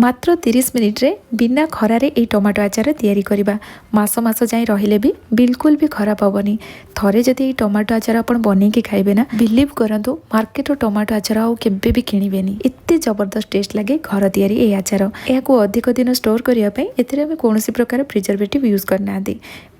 मात्र 30 मिनिट रे बिना खरारे ये टमाटो आचार तैयारी करवा मास मास जाए रहिले भी बिल्कुल भी खराब हेनी। थरे जदि ये टमाटो आचार आप बनईकि खाइबे ना बिलीव करंतु मार्केट टमाटो आचार आउ केबे भी किणिबेनी। एते जबरदस्त टेस्ट लगे घर तैयारी ये आचार। या अधिक दिन स्टोर करने एथिरे कौन प्रकार प्रिजर्वेटिव यूज करना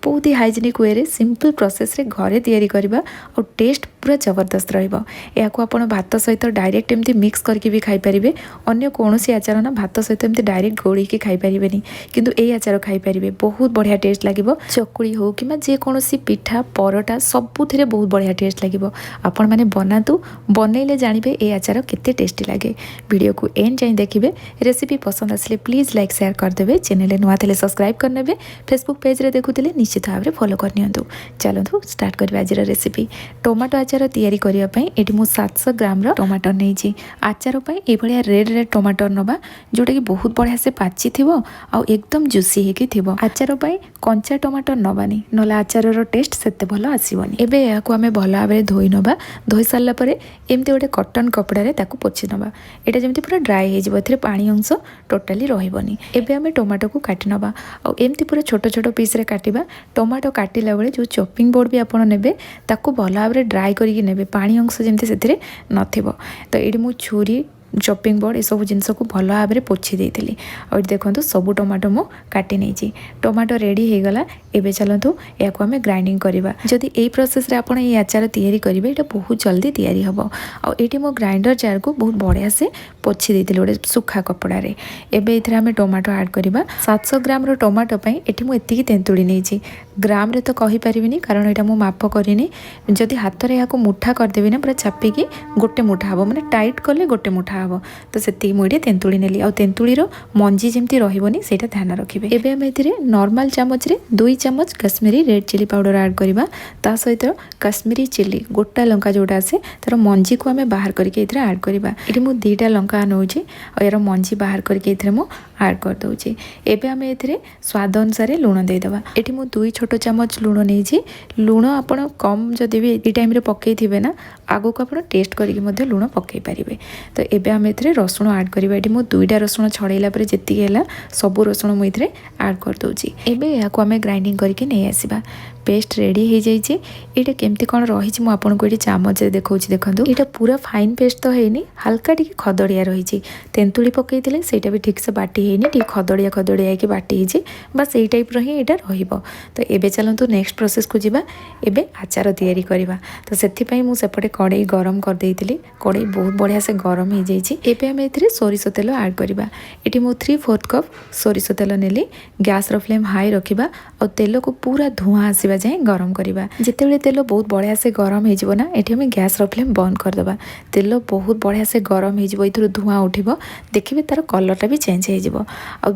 बहुत ही हाइजेनिक वे रे सिंपल प्रोसेस रे घरे तैयारी करवा और टेस्ट पूरा जबरदस्त रहिबो। याको आपण भात सहित डायरेक्ट एमती मिक्स करके भी खाई परिबे। अन्य कोनोसी आचार ना भात सहित एमती डायरेक्ट गोड़ी के खाई परिबेनी, किंतु ए आचार खाई परिबे। बहुत बढ़िया टेस्ट लागिबो। चकुड़ी हो कि जे कोनोसी पिठा परोटा सबुथिरे बहुत बढ़िया टेस्ट लागिबो। आपण माने बनातु, बनैले जानिबे ए आचार केते टेस्टी लागे। वीडियो को एंड जाई देखिबे। रेसिपी पसंद आसले प्लीज लाइक शेयर कर देबे। चैनल नुआ थले सब्सक्राइब कर नेबे। फेसबुक पेज रे देखुतिले निश्चित भाव फॉलो कर नियंतु। चलतु स्टार्ट करबे आज रेसिपी। टमाटो आचार तैयारी करिया पई एटी मु 700 ग्राम रो टमाटो नेइची। आचार पई ए भलिया रेड रेड टमाटो नबा जोटा कि बहुत बढ़िया से पाची थिबो आ एकदम जुसी हेकी थिबो। आचार पई कंचा टमाटो नबानी, नला आचार रो टेस्ट सेते भलो आसीबोनी। एबे याको हमें भलो भाबरे धोई नबा। धोई सारला परे एमते गोटे कॉटन कपड़ा रे ताकू पोछि नबा। एटा जेमति पूरा ड्राई हे जिवो, एथरे पानी अंश टोटली रहिबोनी। एबे हमें टमाटो को काटि नबा आ एमति पूरा छोटो छोटो पीस रे काटिबा। टमाटो काटिला बेले जो चॉपिंग बोर्ड भी आपण नेबे ताकू भलो भाबरे ड्राई करिकि नेबे, पानी अंश जेमति सेथिरे नथिबो। तो एडी मु छुरी चॉपिंग बोर्ड ये सब जिनस को भल भाव में पोछि देइथिली। और देखो सब टमाटो मु काटी नहीं। टमाटो रेडी हो गला। एबे चलतु या आम ग्राइंडिंग करवा। जदि ए प्रोसेस रे आपण ये आचार तैयारी करेंगे ये बहुत जल्दी तैयारी हम। आठी मो ग्राइंडर जार को बहुत बढ़िया से पोछि देइथिली गोटे सुखा कपड़ा रे। एबे इथरे आम टमाटो ऐड करवा। 700 ग्राम रो टमाटो पई एठी मु एतिकी तेंतुली नहीं। ग्राम रे तो कहि परिबिनी कारण एटा मु माप करिनी। जदि हाथ रे याको मुठा कर देबी ना पूरा छापिकी गोटे मुठा हबो, माने टाइट कले गोटे मुठा हबो। तो सेति मुइडे तेंतुली नेली। आ तेंतुली रो मंजी जेमती रहिबोनी सेटा ध्यान रखिबे। एबे हम एथिरे नॉर्मल चामच रे 2 चम्मच Kashmiri red chili powder add करवा। ता सहित कश्मीरी चिली गोटा लंका जोटा आसे तार मंजी को हमें बाहर करके एथिरे ऐड करवा। एठी मु 2टा लंका नउची और यार मंजी बाहर करके एथिरे मु ऐड कर दउची। एबे हम एथिरे स्वाद अनुसार लूण दे दवा। एठी मु 2 छोटो चम्मच लूण नेइची। लूण आपण कम जदि भी ए टाइम रे पकई थिबे ना आगो को आपण टेस्ट करके मध्ये लूण पकई परिबे। तो एबे हम एथिरे रसुण ऐड करबा। एठी मु 2टा रसुण छड़ैला परे जेति गेला सब रसुण मु एथिरे ऐड कर दउची। एबे याको हमें ग्राइंडिंग करके नै आसीबा। पेस्ट रेडी हो जाइए। ये केमती कौन रही आपको ये चामच देखा देखो। ये पूरा फाइन पेस्ट तो है हल्का टी खदड़िया रही। तेंतुली पकई से भी ठीक से बाटी है टी खदड़िया खदड़िया कि बाटी बस यही टाइप रही यहाँ रहिबो। तो एबे चलतु नेक्स्ट प्रोसेस को जीवा। एबे आचार तैयारी करवा। तो से मुझे कड़े गरम कर देइतिली। कड़े बहुत बढ़िया से गरम हो जाइए। एबे हम एथिरे सोरिष तेल ऐड करवा। ये मु 3/4 कप सोरिष तेल नेली। गैस रो फ्लेम हाई रखिबा और तेल को पूरा धुआं आसीबा जाए गरम करवा। जितेबाला तेल बहुत बढ़िया से गरम हो ना ये आम गैस रो फ्लेम बंद करदे। तेल बहुत बढ़िया से गरम हो धुआं उठिबो। देखिए तार कलरटा भी चेंज हो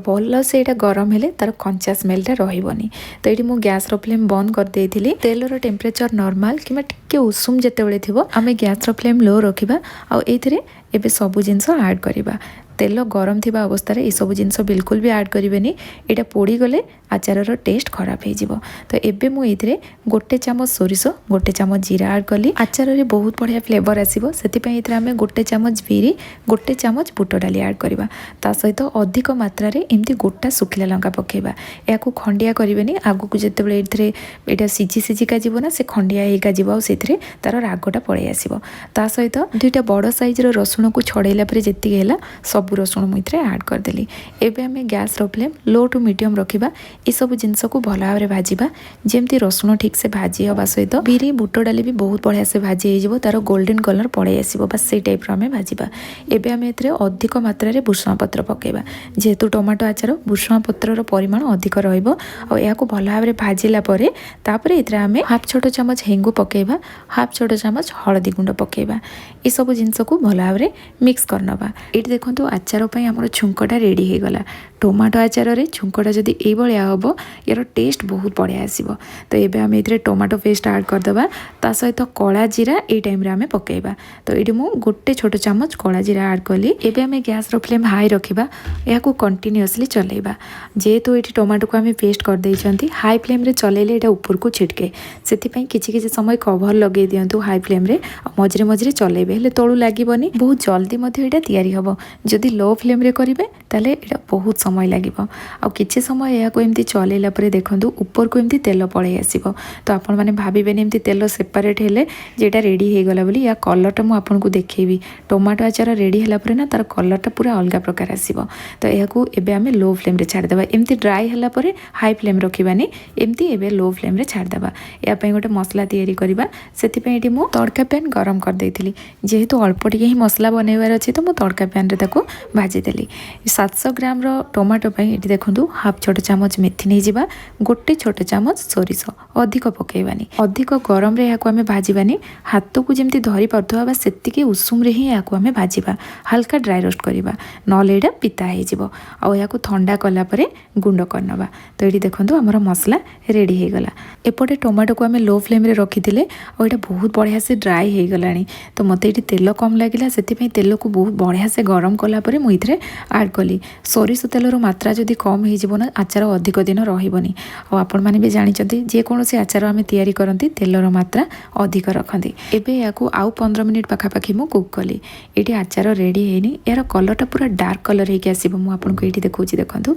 भल से यहाँ गरम हेले तार कंचा स्मेलटा रहिबनी। तो ये मु गैस रो फ्लेम बंद कर देइथिली। तेलर टेम्परेचर नॉर्मल कि टिके उषुम जेतेबेले थिबो आमे गैस रो फ्लेम लो रखिबा। आ एथिरे एबे सबु जिनस ऐड करवा। तेल गरम थिबा अवस्था रे ए सब जिनस बिल्कुल भी ऐड करिवेनी। एटा पोड़ी गले आचार रो टेस्ट खराब हो जिवो। तो एबे मु एथिरे गोटे चामच सोरिष गोटे चामच जीरा ऐड कली। आचार रे बहुत बढ़िया फ्लेवर आसीबो। सेति पई एथिरे आमे गोटे चामच बिरी गोटे चामच बुट डाली ऐड करबा। ता सहित अधिक मात्रा रे एमती गोटा सुखिला लंका पकेबा। याकू खंडिया करिवेनी। आगु को जेतेबेले एथिरे एटा सिजी सिजिका जिवो ना से खंडिया हेका जिवो आ सेथिरे तार रागटा पळै आसीबो। ता सहित 2टा बड़ साइज रो रसुण को छड़ैला परे जेति गेला सब रसुण मुझे ऐड करदेली। एबे हमें गैस रो फ्लेम लो टू मीडियम रखिबा। ये सब जिनस को भल भाव में भाजवा। जमती रसुण ठीक से भाजी हवा सहित बिरी बुट डाली भी बहुत बढ़िया से भाजी हो तार गोल्डन कलर पड़े आसो। बस से टाइप आम भाजवा। एबे आम एथिरे अधिक मात्रा रे भुसुंगा पत्र पकेबा। जेहेतु टमाटो आचार भुसुंगा पत्रर परिमाण अधिक रहिबो। और या भल भाव में भाजिला परे तापरे एथिरे आम हाफ छोटो चामच हेंगु पकेबा, हाफ छोटो चामच हळदी गुंड पकेबा। ये सब जिनस को भल भाव में मिक्स करनबा। ये देखो आचार आमर छुंकटा रेडी हो गला। टमाटो आचार रे छुंकटा जदि ए भलिया हबो यार टेस्ट बहुत बढ़िया आसीबो। तो एबे हम एथिरे टमाटो पेस्ट ऐड करदबा। ता सहित कला जीरा ए टाइम रे आमे पकेबा। तो एडी मु गोटे छोटो चामच कला जीरा ऐड कली। एबे आमे गैस रो फ्लेम हाई रखिबा। याकू कंटिन्यूअसली चलेबा। जेहेतु एठी टमाटो को आमे पेस्ट कर दैछंती हाई फ्लेम रे चलेले एटा ऊपर को छिटके। सेति पई किछि किछि समय कवर लगे दियंतु हाई फ्लेम रे। मझरे मझरे चलेबे हेले तळु लागिबनी। बहुत जल्दी मध्ये एटा तयारी हबो। जदि जदि लो फ्लेम रे करेंगे ताले एटा बहुत समय लगे आ किछि समय या एमती चलैला परे देखंतु ऊपर को एमती तेल पळै आसीबो तो आपण माने भाबिबेनी एमती तेल सेपरेट हेले जेटा रेडी हे गला बोली या कलरटा मु आपन को देखेबी टमाटो आचार रेडी हला परे ना तार कलरटा पूरा अलग प्रकार आसीबो तो याकू एबे आमे लो फ्लेम रे छाड़ देबा एमती ड्राई हला परे हाई फ्लेम रखिबानी एमती एबे लो फ्लेम रे छाड़ देबा या पई गोटे मसला तयारी करबा सेति पई एटी मु तड़का पैन गरम कर देइथिली जेहेतु अल्प टिके ही मसला बनैबार अछि तो मु तड़का पैन रे ताको भाजी देली 700 ग्राम रो टमाटो पई एटी देखंतु हाफ छोटा चामच मेथी नै जिबा गोटे छोटा चामच सोरिष अधिक पकेइबानी अधिक गरम रे याकू आमे भाजीबानी हाथ को जेमती धरी पड़थवा बा सेतिके उषुम रे ही याकू आमे भाजीबा हल्का ड्राई रोस्ट करिबा नले एटा पिता हे जिवो आ याकू ठंडा कला परे गुंड करनबा तो एटी देखंतु हमर मसला रेडी हे गला एपटे टमाटो को आमे लो फ्लेम रे रखी दिले और एटा बहुत बढ़िया से ड्राई हे गलानी तो मते एटी तेल कम लागिला सेति पई तेल को बहुत बढ़िया से गरम कला परे मु इथरे ऐड कली सोरिष तेलर मात्रा जदि कम हे जिवो ना आचार अधिक दिन रहिबनी और आपण माने भी जानि चंती जे कोनोसी आचार आमे तयारी करंती तेलर मात्रा अधिक रखंती एबे याकू आउ 15 मिनिट पाखा पाखी मु कुक कली एटी आचार रेडी हेनी यार कलरटा पूरा डार्क कलर हे के आसीबो मु आपन को एटी देखौची देखंतु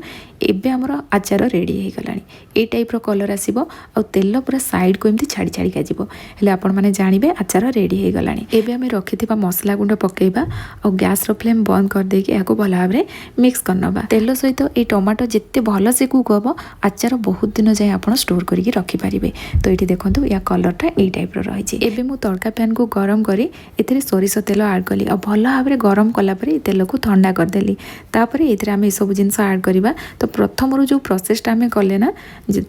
एबे हमर आचार रेडी हे गलानी ए टाइप रो कलर आसीबो और तेल पूरा साइड को एमती छाड़ी छाड़ी का जिवो हेले आपण माने जानिबे आचार रेडी हे गलानी एबे हमें रखिथिबा मसला गुंड पकेइबा और गैस रो फ्लेम बंद कर देके याकू भला भाबरे मिक्स करनबा तेल सहित ए टमाटो जेते भलो से कुक हबो आचार बहुत दिन जाय आपण स्टोर करके रखि पारिबे तो एटी देखंतु या कलरटा ए टाइप रो रहिछि एबे मु तड़का पैन को गरम करी एथिरे सोरिष तेल ऐड कली और भलो भाबरे गरम कला परे तेल को ठंडा कर देली तापरे एथिरे आमे सब जिंस ऐड करबा तो प्रथम रो जो प्रोसेसटा आमे कले ना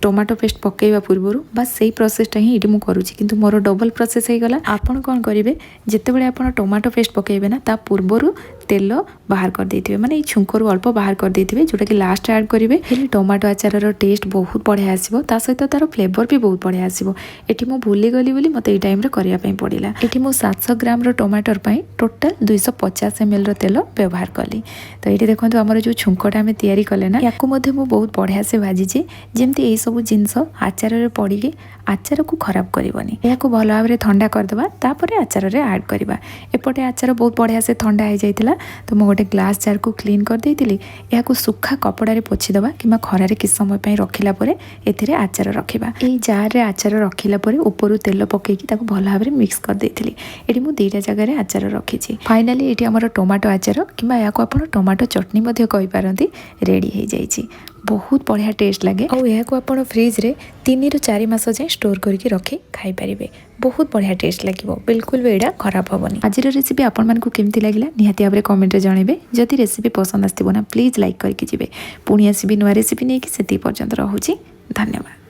टमाटो पेस्ट पकेइबा पूर्वरु बस सेही प्रोसेसटा ही एटी मु करूछि किंतु मोर डबल प्रोसेस हे गला आपण कोन करिवे जेते बेले आपण टमाटो पेस्ट पकेइबे ना ता पूर्वरु तेल बाहर कर देथिबे माने ई छुंकरु अल्प बाहर कर देथिबे जोटा कि लास्ट ऐड करिवे हेले टमाटो आचार रो टेस्ट बहुत बढ़िया आसीबो ता सहित तार फ्लेवर भी बहुत बढ़िया आसीबो एटी मु भूली गली बोली मते ई टाइम रे करिया पई पड़िला एटी मु 700 ग्राम रो टमाटर पई टोटल 250 ml रो तेल व्यवहार कली तो एटी देखंतु हमर जो छुंकटा हमें तयारी कले ना याकू मध्ये मु बहुत बढ़िया से भाजी जे जेमती ए सब जिंस आचार रे पड़िगे आचार को खराब करबनी याकू भलो भाबरे ठंडा कर देबा तापरे आचार रे ऐड करबा एपटे आचार बहुत बढ़िया से ठंडा हो जाइतिला तो मु गोटे ग्लास जार को क्लीन कर देइतिली याकू सुखा कपड़ा रे पोछि देबा किमा खरा रे किस समय पई रखिला परे एथिरे आचार रखिबा ए जार रे आचार रखिला परे ऊपर तेल पके कि ताको भलो भाबरे मिक्स कर देइतिली एटी मु दुईटा जगह रे आचार रखिछि फाइनली एटी हमर टमाटो आचार किमा याकू आपण टमाटो चटनी मध्ये कहि पारंती रेडी हे जाइछि बहुत बढ़िया टेस्ट लगे और यह को आपण फ्रिज रे 3 ରୁ 4 मास जाए स्टोर करके रखी खाई पारिबे बहुत बढ़िया टेस्ट लगिवो बिल्कुल भी एडा खराब होबनी आज रेसिपी आपण मानकु केमती लागिला निहाती भाबरे कमेंट रे जणेबे जदि रेसिपी पसंद आस्तिबो ना प्लीज लाइक करके जिवे पुणी आसीबी नुवा रेसिपी नेकी सेति पर्यंत रहूची धन्यवाद।